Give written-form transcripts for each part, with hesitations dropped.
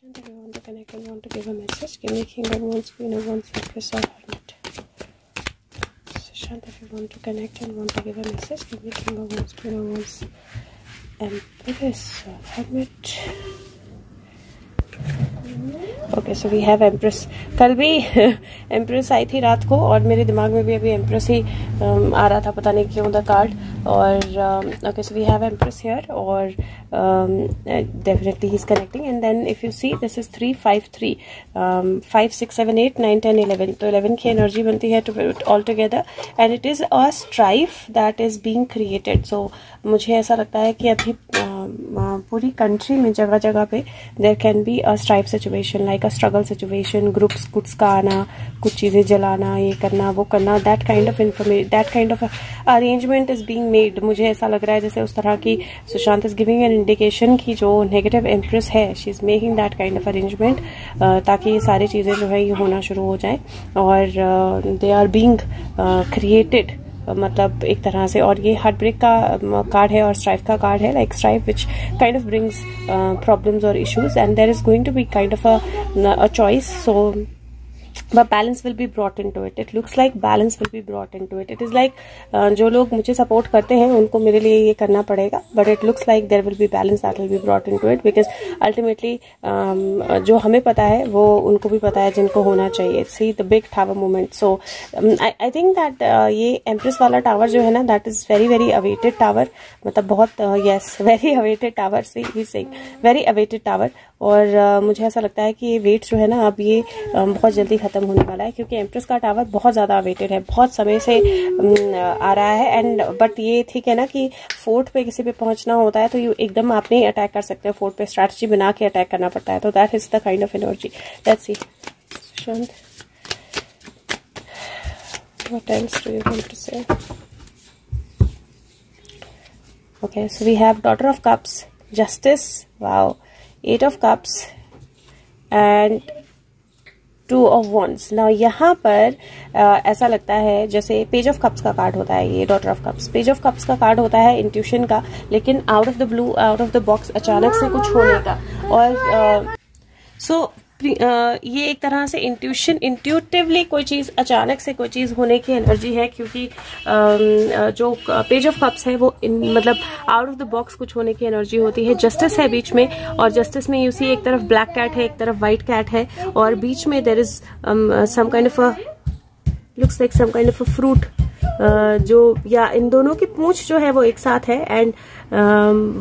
Sushant, if you want to connect and want to give a message, give me King of Wands, Queen of Wands, Empress or Hermit. Sushant, if you want to connect and want to give a message, give me King of Wands, Queen of Wands, Empress or Hermit. Okay, so we have empress. कल भी empress आई थी रात को और मेरे दिमाग में भी अभी एम्प्रेस ही आ रहा था, पता नहीं क्यों द कार्ड. और okay, so we have empress here और definitely he is connecting. And then if you see this is 3 5 3 5 6 7 8 9 10 11. तो 11 की एनर्जी बनती है to all together and it is a strife that is being created. So मुझे ऐसा लगता है कि अभी पूरी कंट्री में जगह जगह पे there can be a strife situation, like a struggle situation, groups गुट्स का आना, कुछ चीज़ें जलाना, ये करना वो करना, that kind of arrangement is being made. मुझे ऐसा लग रहा है जैसे उस तरह की Sushant is giving an indication की जो नेगेटिव एम्प्रेस है, she is making that kind of arrangement ताकि ये सारी चीज़ें जो है ये होना शुरू हो जाए और दे आर बीइंग क्रिएटेड, मतलब एक तरह से. और ये हार्ट ब्रेक का कार्ड है और स्ट्राइफ का कार्ड है, like strife which kind of brings problems और issues and there is going to be kind of a choice. So but balance will be brought into it. It looks like balance will be brought into it. It is like जो लोग मुझे support करते हैं उनको मेरे लिए ये करना पड़ेगा, but it looks like there will be balance that will be brought into it because ultimately जो हमें पता है वो उनको भी पता है जिनको होना चाहिए. See the big tower moment. So I think that ये एम्प्रेस वाला टावर जो है ना, that is very very awaited tower. मतलब बहुत yes very awaited tower. See he saying very awaited tower. और मुझे ऐसा लगता है कि ये वेट जो है ना अब ये बहुत जल्दी खत्म होने वाला है क्योंकि एम्प्रेस का टावर बहुत ज़्यादा अवेटेड है, बहुत समय से आ रहा है. एंड बट ये ठीक है ना कि फोर्ट पे किसी पे पहुंचना होता है तो ये एकदम आप नहीं अटैक कर सकते, फोर्ट पे स्ट्रैटेजी बना के अटैक करना पड़ता है. तो that is the kind of energy. Let's see Sushant, what else do you want to say? Okay, so we have daughter of cups, justice, wow, 8 of cups and 2 of wands. Now यहाँ पर ऐसा लगता है जैसे पेज ऑफ कप्स का card होता है, ये daughter of cups page of cups का कार्ड होता है इंट्यूशन का, लेकिन out of the blue, out of the box अचानक से कुछ होने का. और सो ये एक तरह से इंट्यूटिवली कोई चीज़, अचानक से कोई चीज़ होने की एनर्जी है क्योंकि जो पेज ऑफ कप्स है वो मतलब आउट ऑफ द बॉक्स कुछ होने की एनर्जी होती है. जस्टिस है बीच में और जस्टिस में यू सी एक तरफ ब्लैक कैट है, एक तरफ व्हाइट कैट है और बीच में there is some kind of a looks like some kind of a fruit जो, या इन दोनों की पूंछ जो है वो एक साथ है एंड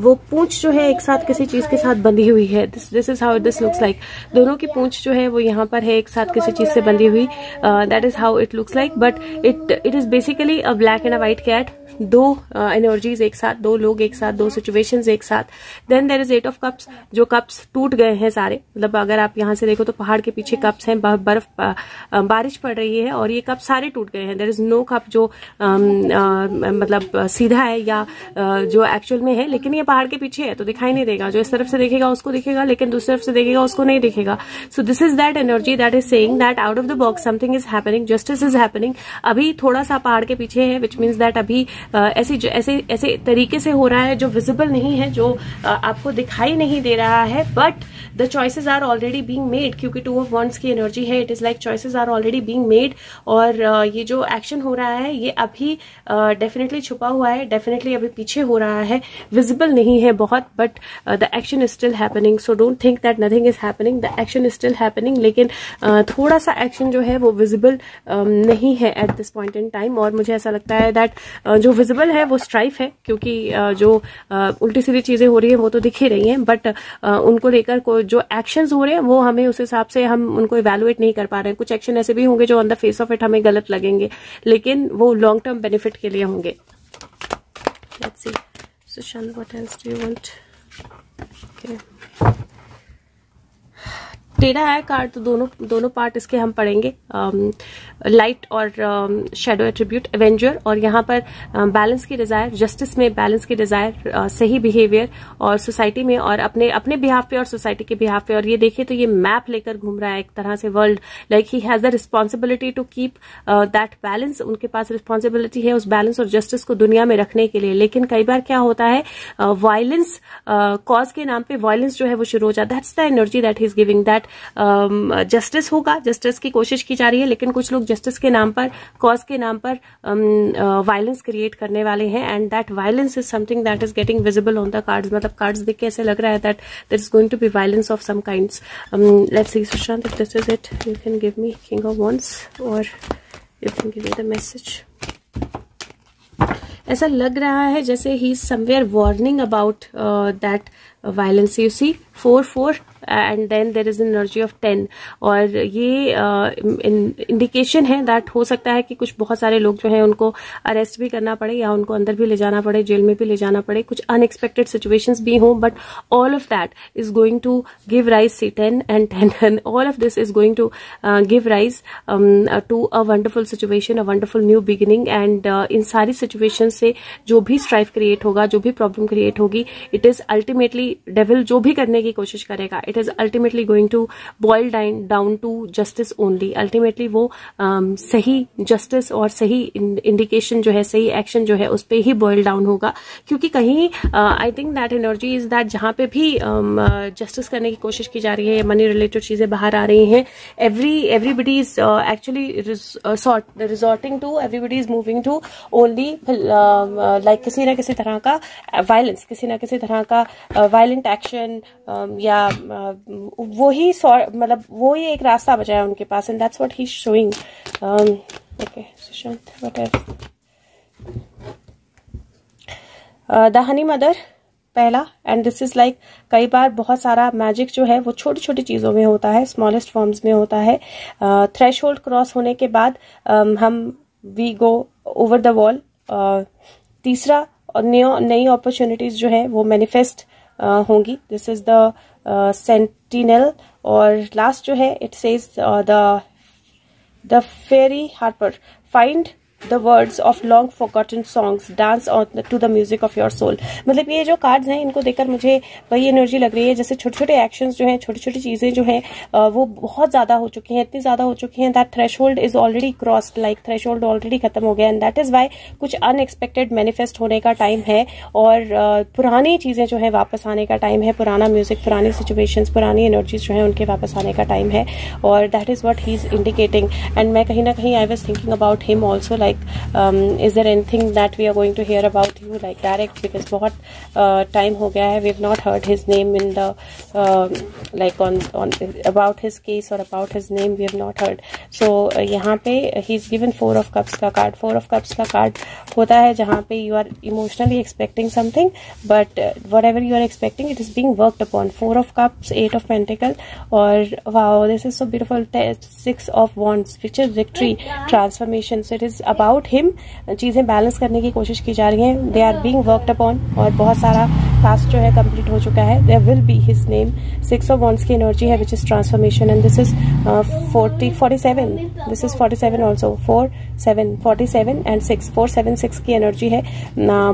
वो पूंछ जो है एक साथ किसी चीज के साथ बंधी हुई है. This is how this looks like. दोनों की पूंछ जो है वो यहाँ पर है एक साथ किसी चीज से बंधी हुई. That is how it looks like. But it is basically a black and a white cat. दो एनर्जीज एक साथ, दो लोग एक साथ, दो सिचुएशंस एक साथ. Then there is 8 of cups, जो कप्स टूट गए हैं सारे. मतलब अगर आप यहाँ से देखो तो पहाड़ के पीछे कप्स हैं, बर्फ बारिश पड़ रही है और ये कप सारे टूट गए हैं. देयर इज नो कप जो मतलब सीधा है या जो एक्चुअल में है, लेकिन ये पहाड़ के पीछे है तो दिखाई नहीं देगा. जो इस तरफ से देखेगा उसको दिखेगा, लेकिन दूसरी तरफ से देखेगा उसको नहीं दिखेगा. So this is that energy that is saying that out of the box something is happening, justice is happening. अभी थोड़ा सा पहाड़ के पीछे है, विच मीन्स दैट अभी ऐसे तरीके से हो रहा है जो विजिबल नहीं है, जो आपको दिखाई नहीं दे रहा है. But the choices are already being made क्योंकि 2 ऑफ wands की एनर्जी है. It is like choices are already being made और ये जो एक्शन हो रहा है ये अभी डेफिनेटली छुपा हुआ है, डेफिनेटली अभी पीछे हो रहा है, विजिबल नहीं है बहुत, but the action is still happening. So don't think that nothing is happening, the action is still happening. लेकिन थोड़ा सा एक्शन जो है वो विजिबल नहीं है at this point in time. और मुझे ऐसा लगता है दैट जो विजिबल है वो स्ट्राइफ है क्योंकि जो उल्टी सीधी चीजें हो रही है वो तो दिख ही रही हैं, बट उनको लेकर जो एक्शंस हो रहे हैं वो हमें उस हिसाब से हम उनको इवैल्यूएट नहीं कर पा रहे हैं. कुछ एक्शन ऐसे भी होंगे जो on the face of it हमें गलत लगेंगे, लेकिन वो लॉन्ग टर्म बेनिफिट के लिए होंगे. Let's see Sushant, what else do you want? Okay, टेढ़ा है कार्ड तो दोनों पार्ट इसके हम पढ़ेंगे, लाइट और शेडो एट्रीब्यूट, एवेंजर, और यहाँ पर बैलेंस की डिजायर, जस्टिस में बैलेंस की डिजायर, सही बिहेवियर, और सोसाइटी में और अपने बिहाफ पे और सोसाइटी के बिहाफ पे। और ये देखिए तो ये मैप लेकर घूम रहा है एक तरह से world, like he has the responsibility to keep that balance. उनके पास रिस्पॉन्सिबिलिटी है उस बैलेंस और जस्टिस को दुनिया में रखने के लिए। लेकिन कई बार क्या होता है, वायलेंस कॉज के नाम पे वायलेंस जो है वो शुरू हो जाता है। That's the energy that he is giving, that justice होगा, जस्टिस की कोशिश की जा रही है, लेकिन कुछ लोग जस्टिस के नाम पर, कॉज के नाम पर वायलेंस क्रिएट करने वाले हैं। And that violence is something that is getting visible on the cards. मतलब कार्ड्स देख के ऐसे लग रहा है that there is going to be violence of some kinds. Let's see Sushant, if this is it you can give me king of wands और you can give me the message. ऐसा लग रहा है जैसे he is somewhere warning about that violence. You see 4-4 and then there is energy of 10, और ये indication है that हो सकता है कि कुछ बहुत सारे लोग जो हैं उनको अरेस्ट भी करना पड़े या उनको अंदर भी ले जाना पड़े, जेल में भी ले जाना पड़े, कुछ अनएक्सपेक्टेड सिचुएशंस भी हों, but all of that is going to give rise, see 10 and 10 and all of this is going to give rise to a wonderful situation, a wonderful new beginning। and इन सारी situations से जो भी strife create होगा, जो भी problem create होगी, it is ultimately devil जो भी करने की कोशिश करेगा, it is ultimately going to boil down to justice only. Ultimately वो सही जस्टिस और सही इंडिकेशन जो है, सही एक्शन जो है, उस पर ही बॉइल डाउन होगा। क्योंकि कहीं I think that energy is that जहां पे भी जस्टिस करने की कोशिश की जा रही है, मनी रिलेटेड चीजें बाहर आ रही हैं, everybody is actually resorting to, everybody is moving to only like किसी ना किसी तरह का वायलेंस, किसी ना किसी तरह का वायलेंट एक्शन, या वही मतलब वही एक रास्ता बचा है उनके पास। And that's what he is showing. Okay Sushant, what else? The honey mother पहला, एंड दिस इज लाइक कई बार बहुत सारा मैजिक जो है वो छोटी छोटी चीजों में होता है, स्मॉलेस्ट फॉर्म्स में होता है। थ्रेशोल्ड क्रॉस होने के बाद हम we go over the wall. तीसरा, नई अपॉर्चुनिटीज जो है वो मैनिफेस्ट होंगी। This is the sentinel. और लास्ट जो है it says the fairy harper, find the words of long forgotten songs, dance on to the music of your soul। मतलब ये जो कार्ड्स हैं इनको देखकर मुझे वही एनर्जी लग रही है जैसे छोटे छोटे एक्शंस जो हैं, छोटी छोटी चीजें जो हैं वो बहुत ज्यादा हो चुकी हैं, इतनी ज्यादा हो चुकी हैं that threshold is already crossed, like threshold already खत्म हो गया। एंड दैट इज वाई कुछ अनएक्सपेक्टेड मैनिफेस्ट होने का टाइम है, और पुरानी चीजें जो है वापस आने का टाइम है, पुराना म्यूजिक, पुरानी सिचुएशंस, पुरानी एनर्जीज जो है उनके वापस आने का टाइम है। और that is what he is indicating. And मैं कहीं ना कहीं I was thinking about him also, like is there anything that we are going to hear about you like direct, because बहुत time हो गया है, we have not heard his name in the like on about his case or about his name we have not heard। so यहाँ पे he is given 4 of cups का card. 4 of cups का card होता है जहाँ पे you are emotionally expecting something, but whatever you are expecting it is being worked upon। 4 of cups, 8 of pentacle, और wow this is so beautiful, 6 of wands which is victory, transformation। so it is about him। चीजें balance करने की कोशिश की जा रही हैं, they are being worked upon, और बहुत सारा टास्क जो है कंप्लीट हो चुका है। There will be his name. 6 of wands की एनर्जी है which is transformation. And this is 47, this is 47 also, 4 7 47 and 6 4 7 6 की एनर्जी है,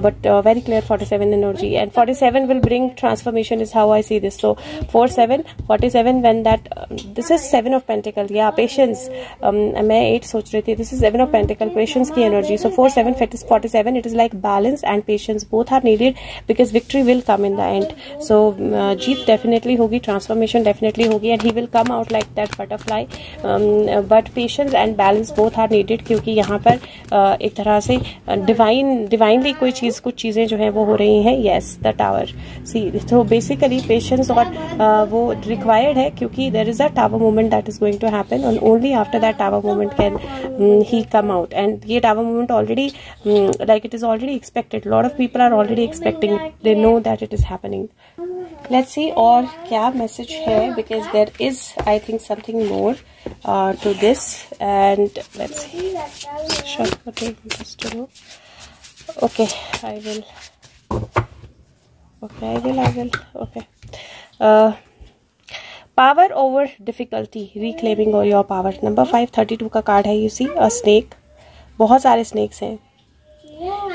but very clear 47 energy. And 47 will bring transformation is how I see this. So 4 7 47 when that, this is 7 of pentacles, या patience, मैं 8 सोच रही थी, this is 7 of pentacle, patience की energy. So 4 7 47, it is like balance and patience both are needed because victory will come in the end। so Jeet definitely होगी, transformation definitely होगी, and he will come out like that butterfly। but patience and balance both are needed, क्योंकि यहाँ पर एक तरह से divinely कोई चीज, कुछ चीजें जो है वो हो रही हैं। yes the tower, see so basically patience और वो required है, क्योंकि there is a tower moment that is going to happen, and only after that tower moment can he come out। and ये tower moment already like it is already expected, a lot of people are already expecting it, they know that it is happening। let's see और क्या message है, because there is I think something more to this, and let's see। sure, okay, just to know, okay I will okay power over difficulty, reclaiming your power. Number 5 32 का card है। You see a snake, बहुत सारे snacks हैं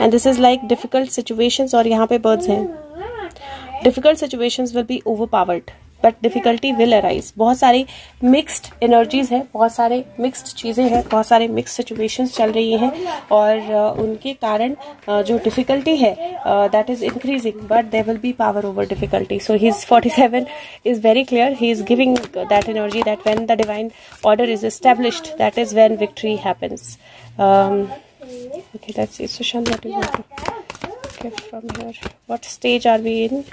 and this is like difficult situations, और यहाँ पे birds हैं। Difficult situations will be overpowered but difficulty will arise. बहुत सारी मिक्स्ड एनर्जीज है, बहुत सारे मिक्स्ड चीज़ें हैं, बहुत सारे मिक्स्ड सिचुएशंस चल रही हैं और उनके कारण जो डिफिकल्टी है that is increasing but there will be power over difficulty. So his 47 is very clear, he is giving that energy that when the divine order is established that is when victory happens. Okay, let's see. Sushant, what do you want to get from here? What stage are we in?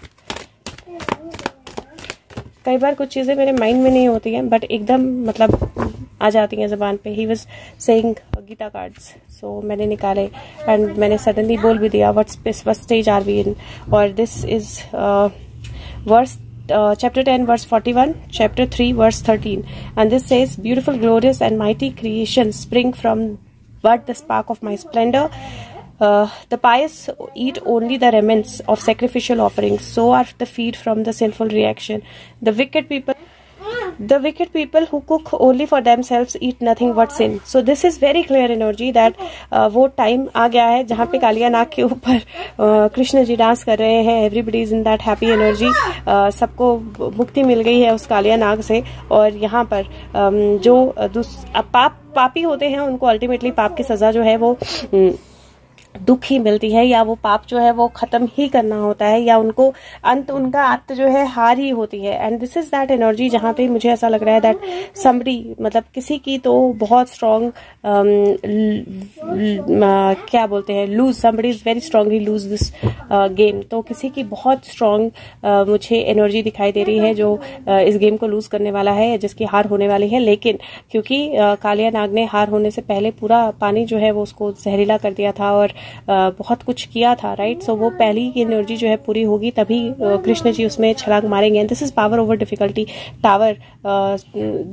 कई बार कुछ चीज़ें मेरे mind में नहीं होती हैं but एकदम मतलब आ जाती हैं ज़बान पे। He was saying Gita cards, so मैंने निकाले एंड मैंने सडनली बोल भी दिया what stage are we in. और this is verse chapter 10 verse 41, chapter 3 verse 13, and this says, beautiful, glorious and mighty creations spring from but the spark of my splendor. The pious eat only the remnants of sacrificial offerings, so are the feed from the sinful reaction. The wicked people who cook only for themselves eat nothing but sin. So this is very clear energy that वो time आ गया है जहाँ पे कालिया नाग के ऊपर Krishna ji dance कर रहे हैं। Everybody is in that happy energy, सबको मुक्ति मिल गई है उस कालिया नाग से। और यहाँ पर जो पापी होते हैं उनको अल्टीमेटली पाप की सजा जो है वो दुख ही मिलती है, या वो पाप जो है वो खत्म ही करना होता है, या उनको उनका अंत जो है हार ही होती है। And this is that energy जहाँ पे मुझे ऐसा लग रहा है दैट समबडी, मतलब किसी की तो बहुत स्ट्रॉन्ग क्या बोलते हैं lose, somebody is very strongly lose this game. तो किसी की बहुत स्ट्रॉन्ग मुझे एनर्जी दिखाई दे रही है जो इस गेम को लूज करने वाला है, जिसकी हार होने वाली है। लेकिन क्योंकि कालिया नाग ने हार होने से पहले पूरा पानी जो है वो उसको जहरीला कर दिया था और बहुत कुछ किया था, राइट। सो वो पहली एनर्जी जो है पूरी होगी तभी कृष्ण जी उसमें छलांग मारेंगे। This is power over difficulty tower.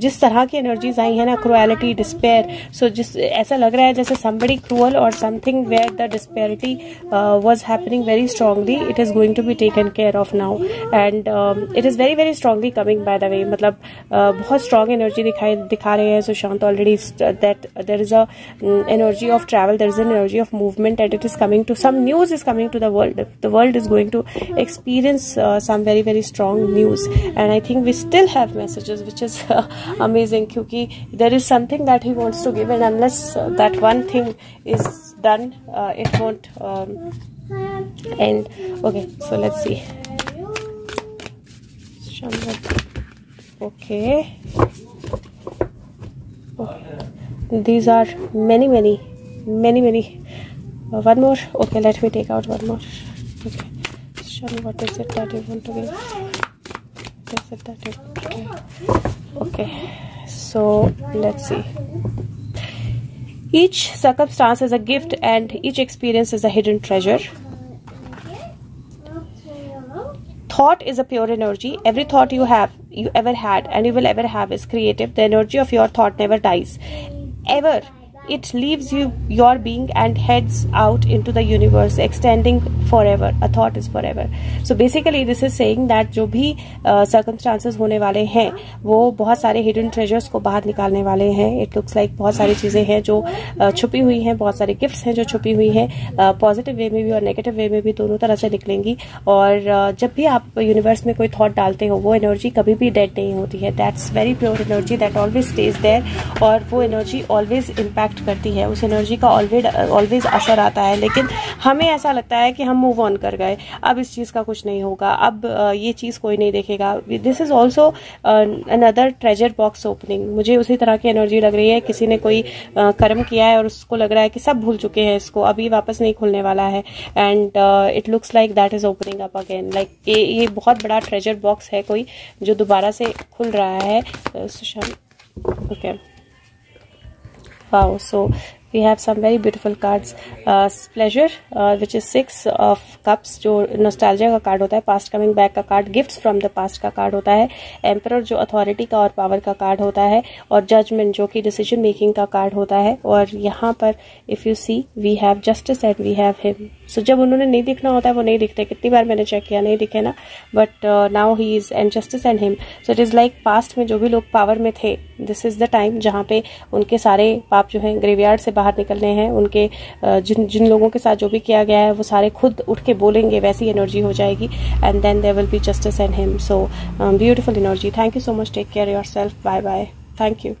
जिस तरह की एनर्जीज आई है ना, क्रुएलिटी, डिस्पेयर, सो जिस ऐसा लग रहा है जैसे समबडी क्रूअल और something where the disparity was happening very strongly, it is going to be taken care of now and it is very very strongly coming by the way. मतलब बहुत strong energy दिखा रहे हैं Sushant already, that there is a energy of travel, there is an energy of movement and it is coming to, some news is coming to the world. The world is going to experience some very very strong news, and I think we still have messages, which is amazing, क्योंकि there is something that he wants to give, and unless that one thing is done, it won't end. Okay, so let's see. Okay, these are many. One more. Okay, let me take out one more. Okay, Shani, what is it that you want to give? What is it that you want to give? Okay, so let's see. Each circumstance is a gift and each experience is a hidden treasure. Thought is a pure energy. Every thought you ever had and you will ever have is creative. The energy of your thought never dies. Ever. It leaves your being and heads out into the universe, extending forever. A thought is forever. So basically this is saying that जो भी circumstances होने वाले हैं वो बहुत सारे hidden treasures को बाहर निकालने वाले हैं। It looks like बहुत सारी चीज़ें हैं जो छुपी हुई हैं, बहुत सारे गिफ्ट्स हैं जो छुपी हुई हैं, पॉजिटिव वे में भी और नेगेटिव वे में भी, दोनों तरह से निकलेंगी। और जब भी आप यूनिवर्स में कोई थॉट डालते हो वो एनर्जी कभी भी डेड नहीं होती है। That's very pure energy that always stays there, और वो एनर्जी ऑलवेज इम्पैक्ट करती है, उस एनर्जी का ऑलवेज असर आता है। लेकिन हमें ऐसा लगता है कि हम मूव ऑन कर गए, अब इस चीज़ का कुछ नहीं होगा, अब ये चीज़ कोई नहीं देखेगा। This is also another treasure box opening. मुझे उसी तरह की एनर्जी लग रही है, किसी ने कोई कर्म किया है और उसको लग रहा है कि सब भूल चुके हैं इसको, अभी वापस नहीं खुलने वाला है, and it looks like that is opening up again. Like ये बहुत बड़ा ट्रेजर बॉक्स है कोई जो दोबारा से खुल रहा है। Okay, wow, so we have some very beautiful cards. Pleasure, which is 6 of cups, जो nostalgia का कार्ड होता है, past coming back का card, gifts from the past का कार्ड होता है, emperor जो authority का और power का कार्ड होता है, और judgment जो कि decision making का कार्ड होता है. और यहाँ पर if you see we have justice and we have him. So जब उन्होंने नहीं दिखना होता है वो नहीं दिखते. कितनी बार मैंने चेक किया, नहीं दिखे ना, but now he is and justice and him. So it is like past में जो भी लोग पावर में थे, this is the time जहाँ पे उनके सारे पाप जो हैं ग्रेवयार्ड से बाहर निकलने हैं. उनके जिन लोगों के साथ जो भी किया गया है वो सारे खुद उठ के बोलेंगे, वैसी एनर्जी हो जाएगी. And then there will be justice and him. So beautiful energy. Thank you so much. Take care yourself. Bye bye. Thank you.